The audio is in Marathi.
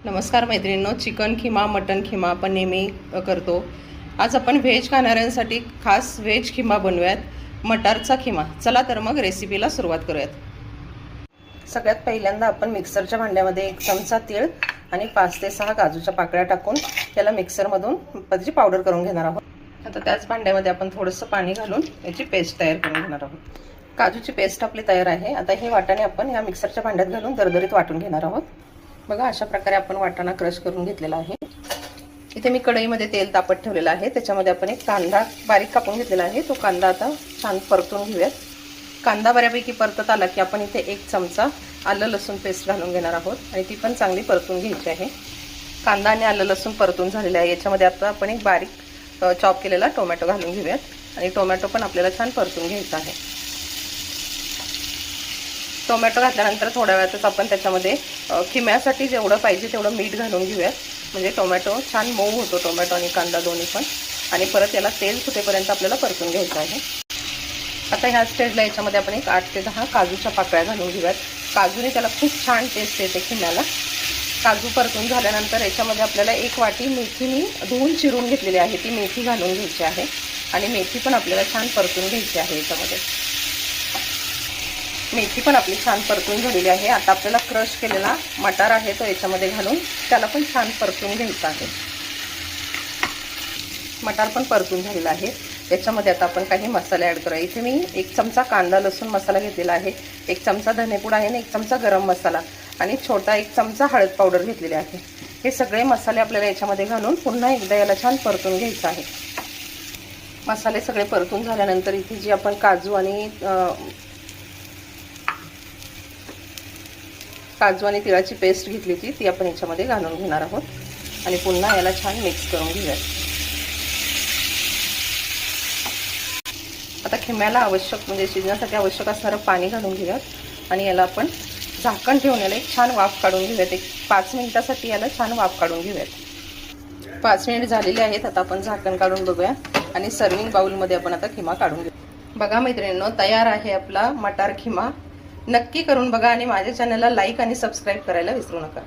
नमस्कार मैत्रिणींनो, चिकन खिमा मटन खिमा आपण नेहमी करतो। आज आपण व्हेज खाणाऱ्यांसाठी खास व्हेज खिमा बनवूयात, मटारचा खिमा। चला तर मग रेसिपीला सुरुवात करूयात। सगळ्यात पहिल्यांदा आपण मिक्सरच्या भांड्यामध्ये 1 चमचा तीळ आणि 5 ते 6 काजूच्या पाकळ्या टाकून त्याला मिक्सरमधून त्याची पावडर करून घेणार आहोत। आता त्याच भांड्यामध्ये आपण थोडंसं पाणी घालून याची पेस्ट तयार करून घेणार आहोत। काजूची पेस्ट आपली तयार आहे। आता ही वाटाणे आपण या मिक्सरच्या भांड्यात घालून दरदरीत वाटून घेणार आहोत। बघा, अशा प्रकारे आपण वाटाणा क्रश करून घेतलेला आहे। इथे मी कढईमध्ये तेल तापत ठेवलेलं आहे। त्याच्यामध्ये आपण एक कांदा बारीक कापून घेतलेला आहे। तो कांदा आता छान परतून घेऊयात। कांदा बऱ्यापैकी परतत आला की आपण इथे 1 चमचा आलं लसूण पेस्ट घालून घेणार आहोत आणि ती पण चांगली परतून घ्यायची आहे। कांदा आणि आलं लसूण परतून झालेले आहे। याच्यामध्ये आता आपण एक बारीक चॉप केलेला टोमॅटो घालून घेऊयात आणि टोमॅटो पण आपल्याला छान परतून घ्यायचा आहे। टोमॅटो घातल्यानंतर थोड्या वेळातच आपण त्याच्यामध्ये खिम्यासाठी जेवढं पाहिजे तेवढं मीठ घालून घेऊयात, म्हणजे टोमॅटो छान मऊ होतो, टोमॅटो आणि कांदा दोन्ही पण। आणि परत याला तेल सुटेपर्यंत आपल्याला परतून घ्यायचं आहे। आता ह्या स्टेजला याच्यामध्ये आपण एक 8 ते 10 काजूच्या पाकळ्या घालून घेऊयात। काजूने त्याला खूप छान टेस्ट येते खिम्याला। काजू परतून झाल्यानंतर याच्यामध्ये आपल्याला 1 वाटी मेथी मी धुवून चिरून घेतलेली आहे, ती मेथी घालून घ्यायची आहे आणि मेथी पण आपल्याला छान परतून घ्यायची आहे। याच्यामध्ये मेथी पण आपली छान परतून झालेली आहे। आता आपल्याला क्रश केलेला मटार आहे तो याच्यामध्ये घालून त्याला पण छान परतून घ्यायचा आहे। मटार पण परतून झालेला आहे। याच्यामध्ये आता आपण काही मसाले ॲड करूया। इथे मी 1 चमचा कांदा लसूण मसाला घेतलेला आहे, 1 चमचा धनेपूड आहे आणि 1 चमचा गरम मसाला आणि छोटा 1 चमचा हळद पावडर घेतलेली आहे। हे सगळे मसाले आपल्याला याच्यामध्ये घालून पुन्हा एकदा याला छान परतून घ्यायचं आहे। मसाले सगळे परतून झाल्यानंतर इथे जी आपण काजू आणि तिळाची पेस्ट घेतली होती ती आपण याच्यामध्ये घालून घेणार आहोत आणि पुन्हा याला छान मिक्स करून घेऊयात। आता खिम्याला आवश्यक म्हणजे शिजण्यासाठी आवश्यक असणारं पाणी घालून घेऊयात आणि याला आपण झाकण ठेवून याला एक छान वाफ काढून घेऊयात। एक 5 मिनिटासाठी याला छान वाफ काढून घेऊयात। 5 मिनिट झालेले आहेत। आता आपण झाकण काढून बघूया आणि सर्विंग बाउलमध्ये आपण आता खिमा काढून घेऊ। बघा मैत्रिणींनो, तयार आहे आपला मटार खिमा। नक्की करून बघा आणि माझ्या चॅनलला लाईक आणि सबस्क्राईब करायला विसरू नका।